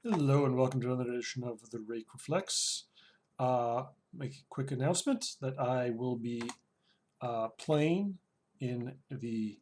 Hello and welcome to another edition of the Rake Reflects. Make a quick announcement that I will be playing in the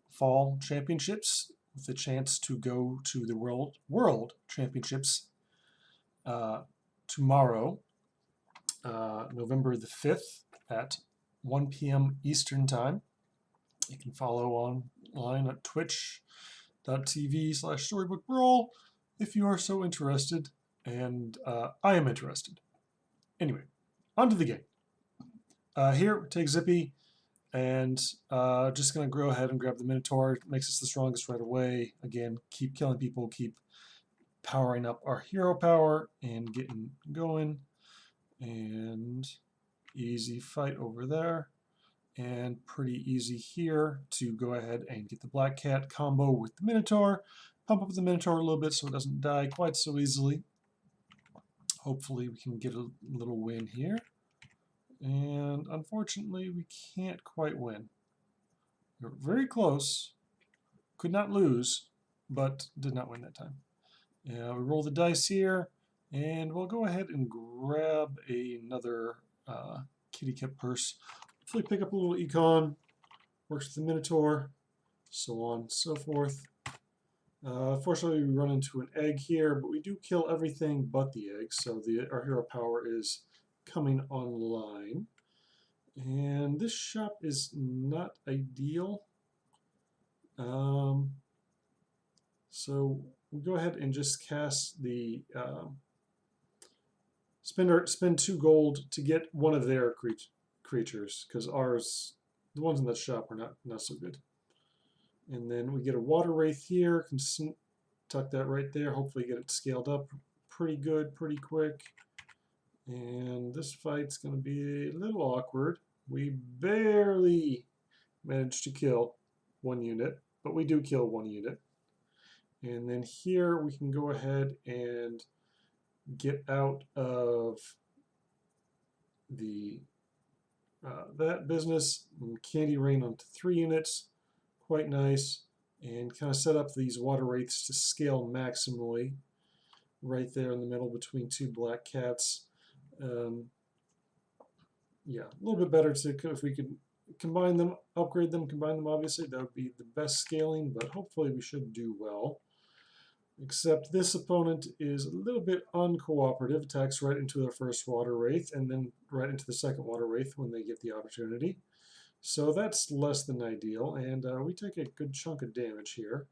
Fall Championships with a chance to go to the World Championships tomorrow, November the 5th at 1 p.m. Eastern Time. You can follow online at twitch.tv/Storybook Brawl if you are so interested, and I am interested. Anyway, on to the game. Here, take Zippy, and just going to go ahead and grab the Minotaur. It makes us the strongest right away. Again, keep killing people, keep powering up our hero power, and getting going. And easy fight over there. And pretty easy here to go ahead and get the Black Cat combo with the Minotaur. Pump up the Minotaur a little bit so it doesn't die quite so easily. Hopefully we can get a little win here. And unfortunately we can't quite win. We're very close. Could not lose, but did not win that time. We roll the dice here, and we'll go ahead and grab another kitty cat purse. Hopefully pick up a little econ. Works with the Minotaur, so on and so forth. Fortunately, we run into an egg here, but we do kill everything but the egg, so our hero power is coming online. And this shop is not ideal. So we go ahead and just cast the spend 2 gold to get one of their creatures, because the ones in the shop are not so good. And then we get a water wraith here. Can tuck that right there. Hopefully get it scaled up pretty good, pretty quick. And this fight's going to be a little awkward. We barely managed to kill 1 unit, but we do kill 1 unit. And then here we can go ahead and get out of the that business. Candy rain onto 3 units. Quite nice, and kind of set up these water wraiths to scale maximally right there in the middle between 2 black cats. Yeah, a little bit better if we could combine them, upgrade them, combine them. Obviously that would be the best scaling, but hopefully we should do well. Except this opponent is a little bit uncooperative, attacks right into their first water wraith and then right into the second water wraith when they get the opportunity. So that's less than ideal, and we take a good chunk of damage here.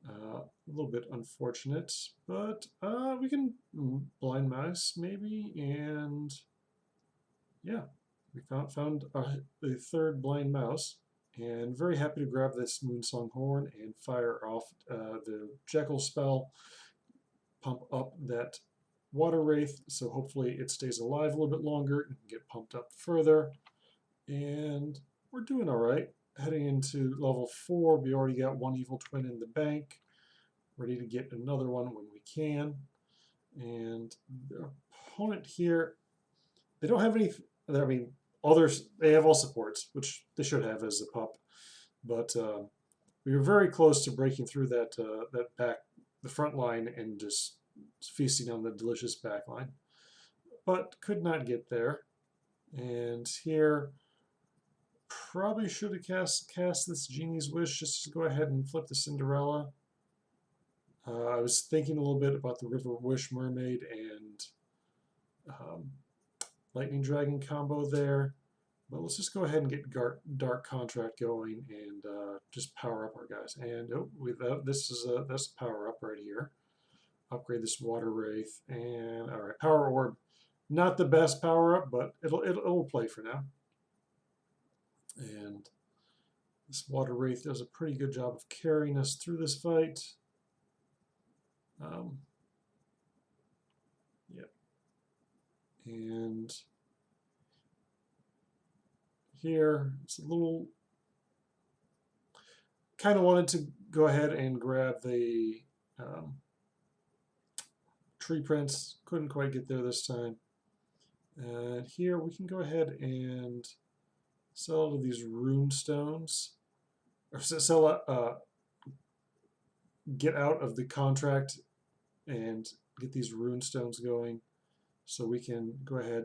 A little bit unfortunate, but we can blind mouse maybe, and yeah, we found the 3rd blind mouse, and very happy to grab this Moonsong Horn and fire off the Jekyll spell, pump up that water wraith, so hopefully it stays alive a little bit longer and can get pumped up further. And we're doing all right. Heading into level 4, we already got 1 evil twin in the bank. Ready to get another one when we can. And the opponent here, they don't have any, I mean, others, they have all supports, which they should have as a pup. But we were very close to breaking through that the front line and just feasting on the delicious back line. But could not get there. And here, probably should have cast this Genie's Wish just to go ahead and flip the Cinderella. I was thinking a little bit about the River Wish Mermaid and Lightning Dragon combo there. But let's just go ahead and get Dark Contract going and just power up our guys. And that's a power up right here. Upgrade this Water Wraith. And all right, Power Orb. Not the best power up, but it'll play for now. And this Water Wraith does a pretty good job of carrying us through this fight. Yeah. And here, it's a little... kind of wanted to go ahead and grab the Tree Prince. Couldn't quite get there this time. And here we can go ahead and sell these rune stones, or sell get out of the contract and get these rune stones going so we can go ahead.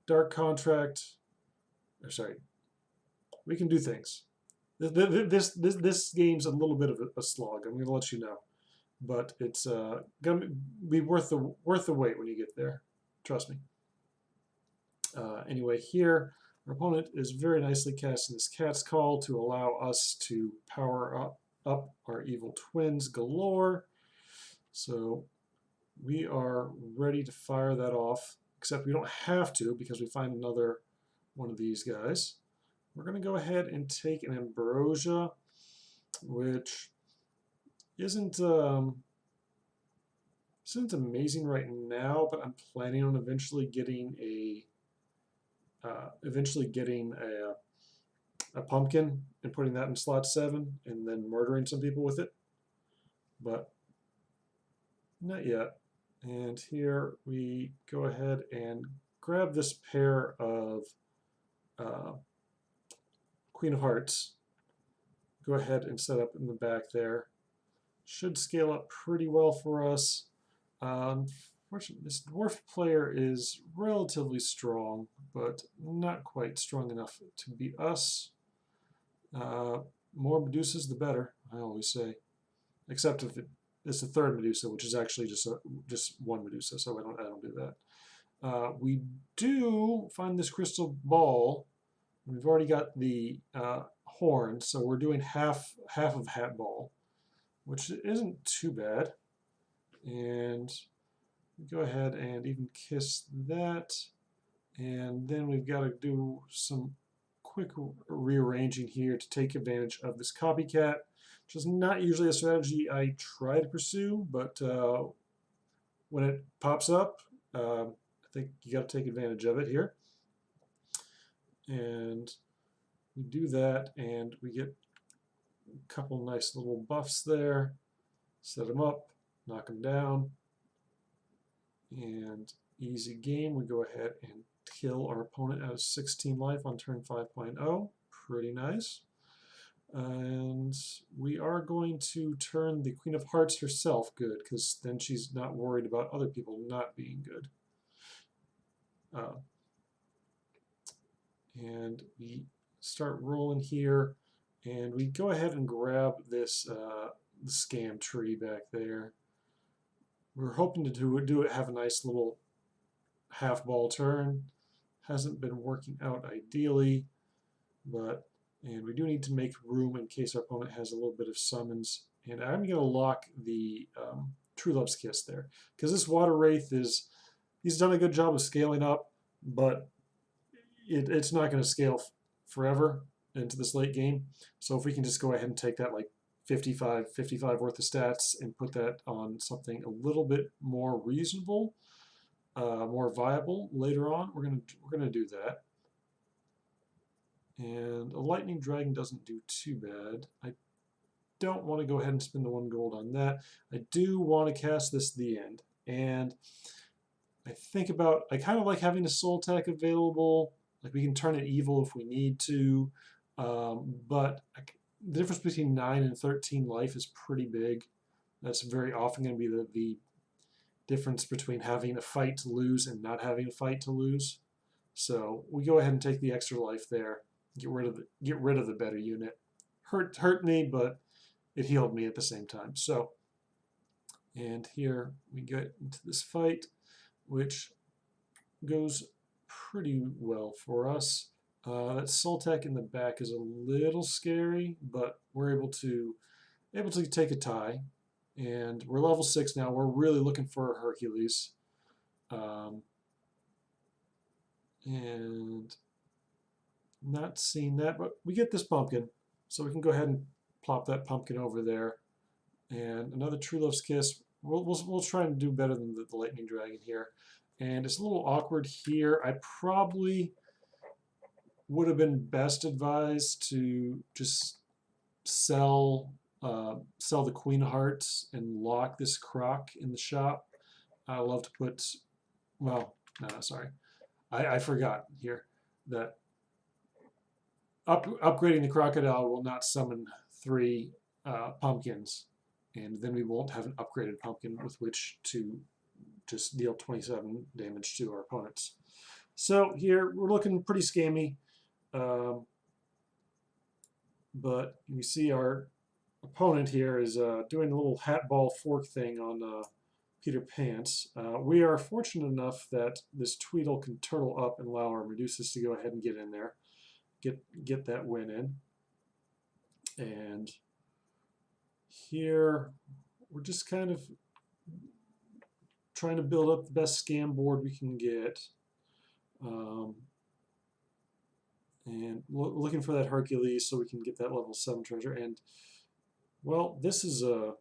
Dark contract, or sorry, we can do things. This game's a little bit of a slog. I'm going to let you know, but it's going to be worth the wait when you get there. Trust me. Anyway, here our opponent is very nicely casting this Cat's Call to allow us to power up our evil twins galore. So we are ready to fire that off, except we don't have to because we find another one of these guys. We're going to go ahead and take an Ambrosia, which isn't amazing right now, but I'm planning on eventually getting a pumpkin and putting that in slot 7 and then murdering some people with it, but not yet. And here we go ahead and grab this pair of Queen of Hearts. Go ahead and set up in the back there. Should scale up pretty well for us. Unfortunately, this dwarf player is relatively strong, but not quite strong enough to beat us. More Medusas, the better, I always say. Except if it's the third Medusa, which is actually just one Medusa, so I don't do that. We do find this crystal ball. We've already got the horn, so we're doing half of Hat Ball, which isn't too bad. And go ahead and even kiss that. And then we've got to do some quick rearranging here to take advantage of this copycat, which is not usually a strategy I try to pursue, but when it pops up, I think you got to take advantage of it here. And we do that, and we get a couple nice little buffs there. Set them up, knock them down, and easy game. We go ahead and kill our opponent at 16 life on turn 5.0. Pretty nice. And we are going to turn the Queen of Hearts herself good, because then she's not worried about other people not being good. And we start rolling here, and we go ahead and grab this the scam tree back there. We're hoping to do it, have a nice little half ball turn. Hasn't been working out ideally, and we do need to make room in case our opponent has a little bit of summons. And I'm going to lock the True Love's Kiss there, because this Water Wraith he's done a good job of scaling up, but it's not going to scale forever into this late game. So if we can just go ahead and take that like 55 worth of stats and put that on something a little bit more reasonable, more viable later on, we're gonna do that. And a lightning dragon doesn't do too bad. I don't want to go ahead and spend the 1 gold on that. I do want to cast this at the end, and I kind of like having a soul tech available. Like, we can turn it evil if we need to, but the difference between 9 and 13 life is pretty big. That's very often going to be the difference between having a fight to lose and not having a fight to lose. So we go ahead and take the extra life there. Get rid of the better unit. Hurt me, but it healed me at the same time. So, and here we get into this fight, which goes pretty well for us. That Soul Tech in the back is a little scary, but we're able to take a tie, and we're level 6 now. We're really looking for a Hercules, and not seeing that, but we get this pumpkin, so we can go ahead and plop that pumpkin over there, and another True Love's Kiss. We'll try and do better than the Lightning Dragon here, and it's a little awkward here. I probably would have been best advised to just sell the Queen of Hearts and lock this Croc in the shop. I love to put, well, no, sorry, I forgot here that upgrading the Crocodile will not summon 3 pumpkins, and then we won't have an upgraded pumpkin with which to just deal 27 damage to our opponents. So here we're looking pretty scammy, but you see our opponent here is doing a little hat ball fork thing on Peter Pants. We are fortunate enough that this Tweedle can turtle up and allow our Medusas to go ahead and get in there, get that win in. And here we're just kind of trying to build up the best scam board we can get. And looking for that Hercules so we can get that level 7 treasure. And well, this is a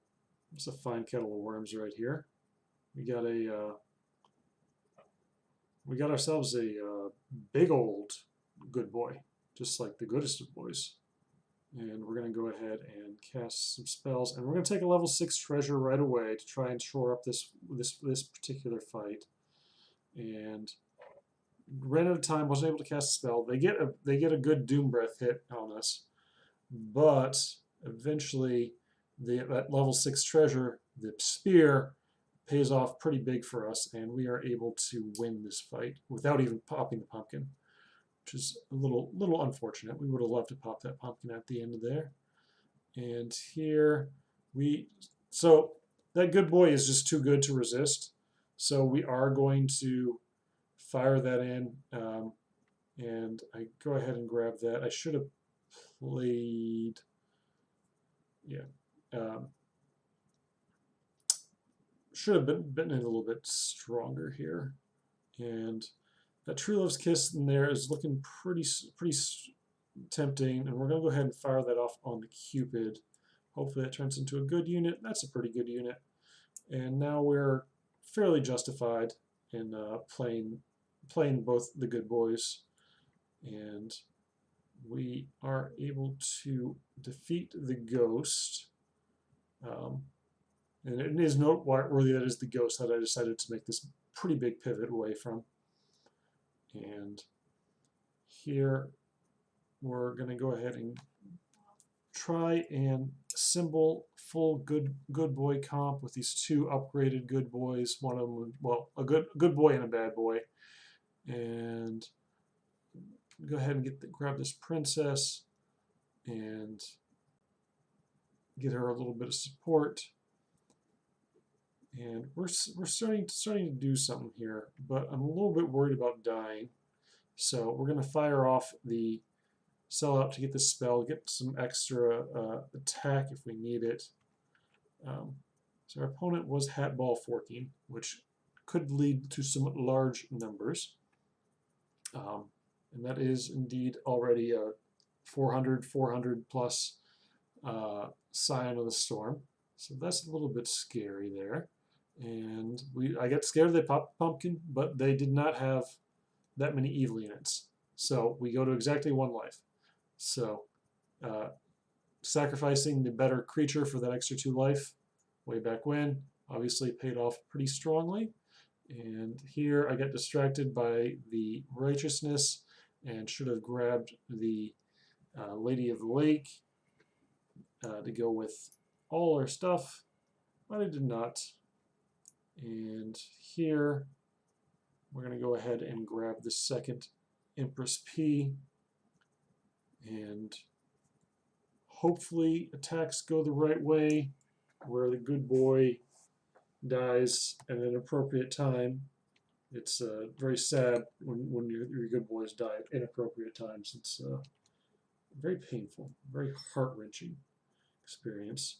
fine kettle of worms right here. We got ourselves a big old good boy, just like the goodest of boys. And we're going to go ahead and cast some spells, and we're going to take a level 6 treasure right away to try and shore up this particular fight. And ran out of time, wasn't able to cast a spell. They get a good Doom Breath hit on us, but eventually that level 6 treasure, the spear, pays off pretty big for us, and we are able to win this fight without even popping the pumpkin, which is a little unfortunate. We would have loved to pop that pumpkin at the end of there. And here so that good boy is just too good to resist, so we are going to fire that in, and I go ahead and grab that. I should have played, should have been in a little bit stronger here. And that True Love's Kiss in there is looking pretty tempting, and we're going to go ahead and fire that off on the Cupid. Hopefully that turns into a good unit. That's a pretty good unit. And now we're fairly justified in playing both the good boys, and we are able to defeat the ghost. And it is noteworthy that it is the ghost that I decided to make this pretty big pivot away from. And here we're going to go ahead and try and assemble full good boy comp with these two upgraded good boys. One of them, well, a good boy and a bad boy. And go ahead and grab this princess and get her a little bit of support. And we're starting to do something here, but I'm a little bit worried about dying. So we're going to fire off the sellout to get this spell, get some extra attack if we need it. So our opponent was hat ball forking, which could lead to some large numbers. And that is indeed already a 400 plus Scion of the Storm. So that's a little bit scary there. And I got scared they popped pumpkin, but they did not have that many evil units. So we go to exactly 1 life. So sacrificing the better creature for that extra 2 life way back when obviously paid off pretty strongly. And here I got distracted by the righteousness and should have grabbed the Lady of the Lake to go with all our stuff, but I did not. And here we're going to go ahead and grab the second Empress P, and hopefully attacks go the right way where the good boy dies at an appropriate time. It's very sad when your good boys die at inappropriate times. It's very painful, very heart-wrenching experience.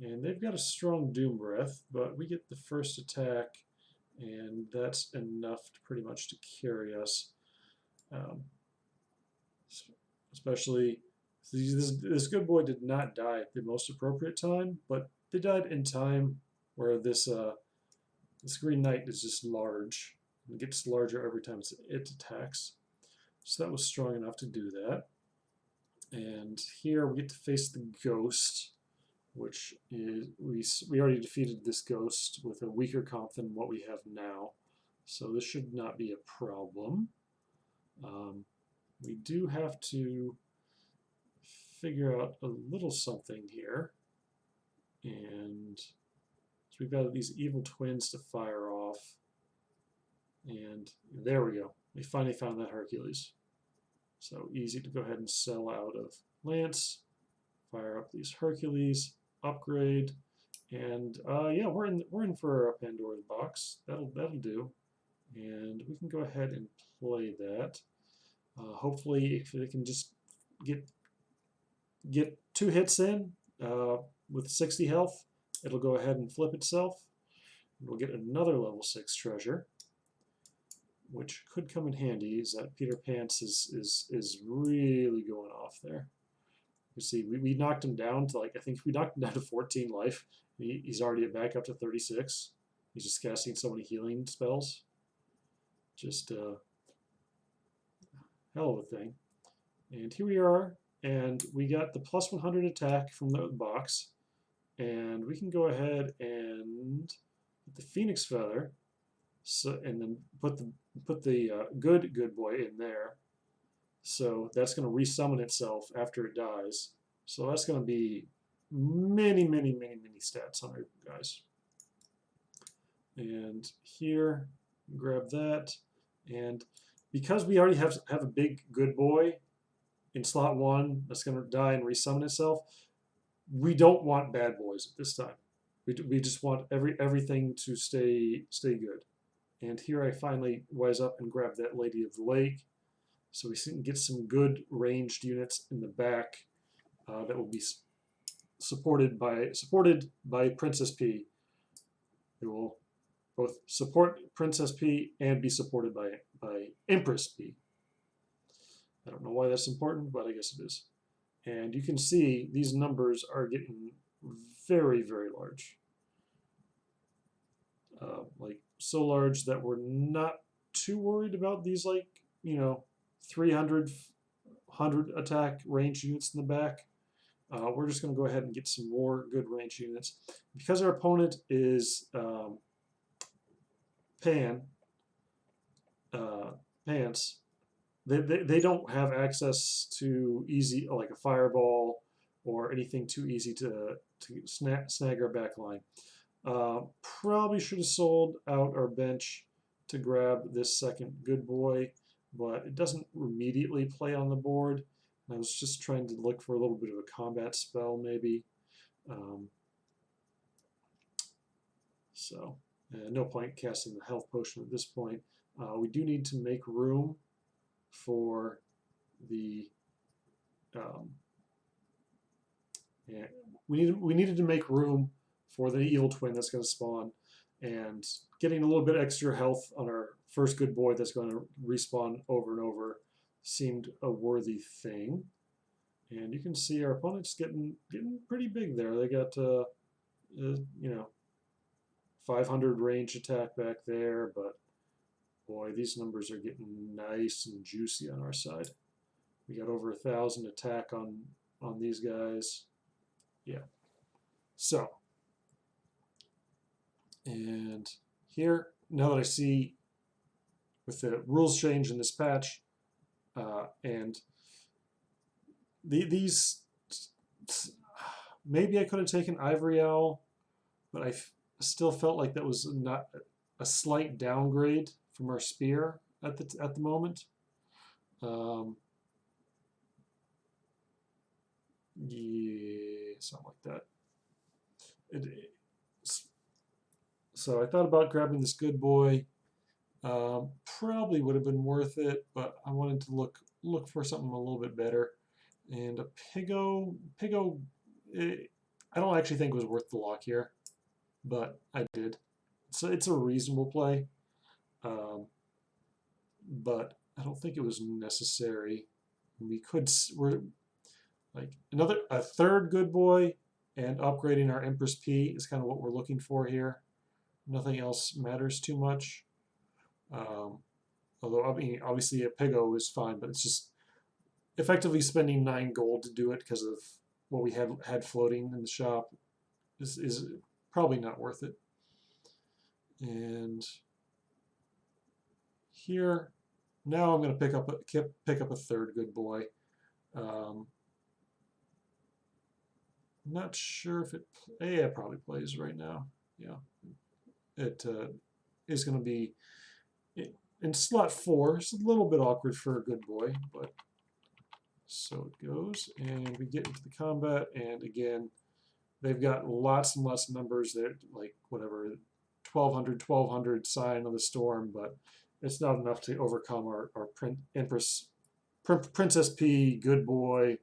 And they've got a strong Doom Breath, but we get the first attack, and that's enough to pretty much to carry us. Especially, this good boy did not die at the most appropriate time, but they died in time where this Green Knight is just large. It gets larger every time it attacks. So that was strong enough to do that. And here we get to face the ghost, which is, we already defeated this ghost with a weaker comp than what we have now. So this should not be a problem. We do have to figure out a little something here. And so we've got these evil twins to fire off. And there we go. We finally found that Hercules. So easy to go ahead and sell out of Lance, fire up these Hercules, upgrade, and yeah, we're in for a Pandora's box. That'll do, and we can go ahead and play that. Hopefully, if it can just get 2 hits in with 60 health, it'll go ahead and flip itself. And we'll get another level 6 treasure, which could come in handy. Is that Peter Pants is really going off there. You see, we knocked him down to, like, I think we knocked him down to 14 life. He's already back up to 36. He's just casting so many healing spells. Just hell of a thing. And here we are, and we got the plus 100 attack from the box, and we can go ahead and put the Phoenix Feather, so, and then put the good boy in there. So that's going to resummon itself after it dies. So that's going to be many stats on our guys. And here, grab that, and because we already have a big good boy in slot 1 that's going to die and resummon itself, we don't want bad boys at this time. We just want everything to stay good. And here I finally wise up and grab that Lady of the Lake, so we can get some good ranged units in the back that will be supported by Princess P. It will both support Princess P and be supported by Empress P. I don't know why that's important, but I guess it is. And you can see these numbers are getting very large. Like so large that we're not too worried about these, like, 300, 100 attack range units in the back. We're just going to go ahead and get some more good range units. Because our opponent is Pants, they don't have access to easy, like a fireball or anything too easy to snag our back line. Probably should have sold out our bench to grab this second good boy, but it doesn't immediately play on the board. I was just trying to look for a little bit of a combat spell, maybe. So no point casting the health potion at this point. We do need to make room for the we needed to make room for the evil twin that's going to spawn, and getting a little bit extra health on our first good boy that's going to respawn over and over seemed a worthy thing. And you can see our opponent's getting pretty big there. They got 500 range attack back there, but boy, these numbers are getting nice and juicy on our side. We got over 1,000 attack on these guys. Yeah. So, and here, now that I see with the rules change in this patch, and these, maybe I could have taken Ivory Owl, but I still felt like that was not a slight downgrade from our spear at the moment. Yeah, something like that. So I thought about grabbing this good boy. Probably would have been worth it, but I wanted to look for something a little bit better. And a Pigo, I don't actually think it was worth the lock here, but I did. So it's a reasonable play, but I don't think it was necessary. We're like a third good boy, and upgrading our Empress P is kind of what we're looking for here. Nothing else matters too much. Although, I mean, obviously a Pigo is fine, but it's just effectively spending 9 gold to do it because of what we had floating in the shop is probably not worth it. And here, now I'm going to pick up a third good boy. I'm not sure if it probably plays right now. Yeah, it is going to be in slot 4. It's a little bit awkward for a good boy, but so it goes, and we get into the combat, and again, they've got lots and lots of numbers that, like, whatever, 1200, sign of the storm, but it's not enough to overcome our Princess P, good boy.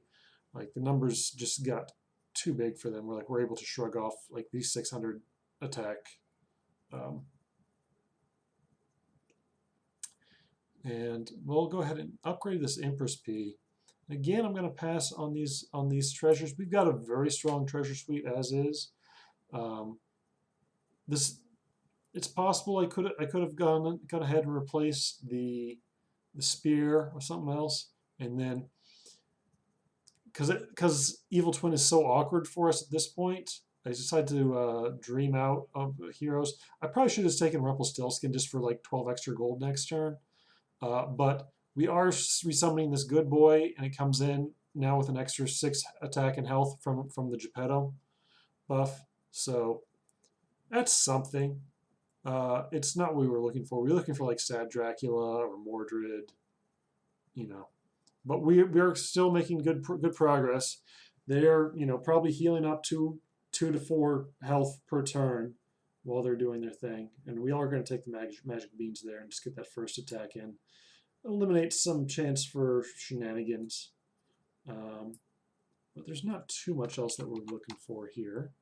Like, the numbers just got too big for them. We're able to shrug off, like, these 600 attack. And we'll go ahead and upgrade this Empress P. Again, I'm going to pass on these treasures. We've got a very strong treasure suite as is. It's possible I could have gone ahead and replaced the spear or something else, and then because Evil Twin is so awkward for us at this point, I decided to dream out of heroes. I probably should have taken Rumpelstiltskin just for like 12 extra gold next turn, but we are resummoning this good boy, and it comes in now with an extra 6 attack and health from the Geppetto buff. So that's something. It's not what we were looking for. We were looking for like Sad Dracula or Mordred, you know. But we're still making good progress. They are, probably healing up to 2 to 4 health per turn while they're doing their thing. And we are going to take the magic beans there and just get that first attack in. Eliminate some chance for shenanigans. But there's not too much else that we're looking for here.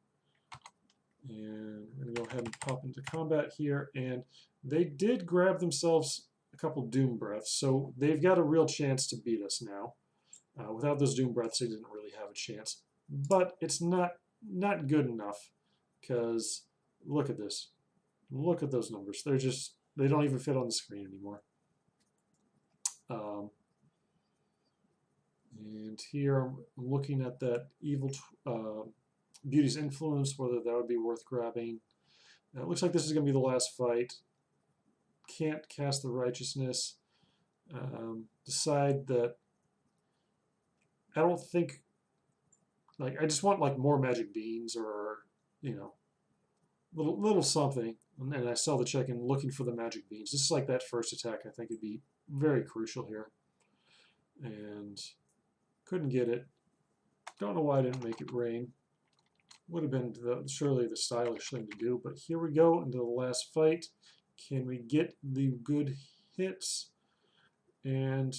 And we're going to go ahead and pop into combat here. And they did grab themselves a couple Doom Breaths, so they've got a real chance to beat us now. Without those Doom Breaths, they didn't really have a chance. But it's not good enough, because look at this. Look at those numbers. They don't even fit on the screen anymore. And here I'm looking at that evil Beauty's Influence, whether that would be worth grabbing. It looks like this is going to be the last fight. Can't cast the Righteousness. Decide that I don't think, like, I just want like more magic beans or, little something. And I sell the check in looking for the magic beans. This is like that first attack. I think it'd be very crucial here. And couldn't get it. Don't know why I didn't make it rain. Would have been surely the stylish thing to do, but here we go into the last fight. Can we get the good hits? And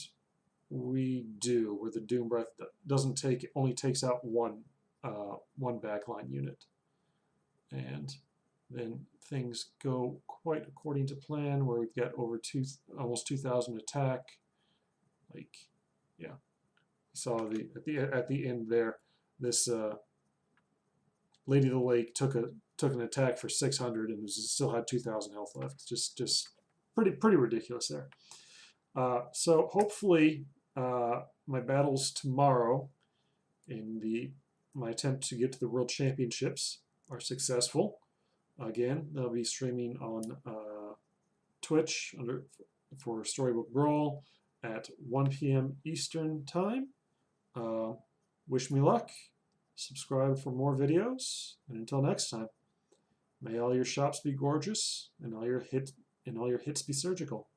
we do, where the Doom Breath only takes out one backline unit. And then things go quite according to plan, where we've got over almost 2,000 attack. Like, yeah, you saw at the end there, this Lady of the Lake took an attack for 600 and still had 2,000 health left. Just pretty ridiculous there. So hopefully my battles tomorrow in my attempt to get to the World Championships are successful. Again, they'll be streaming on Twitch for Storybook Brawl at 1 p.m. Eastern Time. Wish me luck. Subscribe for more videos, and until next time, may all your shops be gorgeous and all your hits be surgical.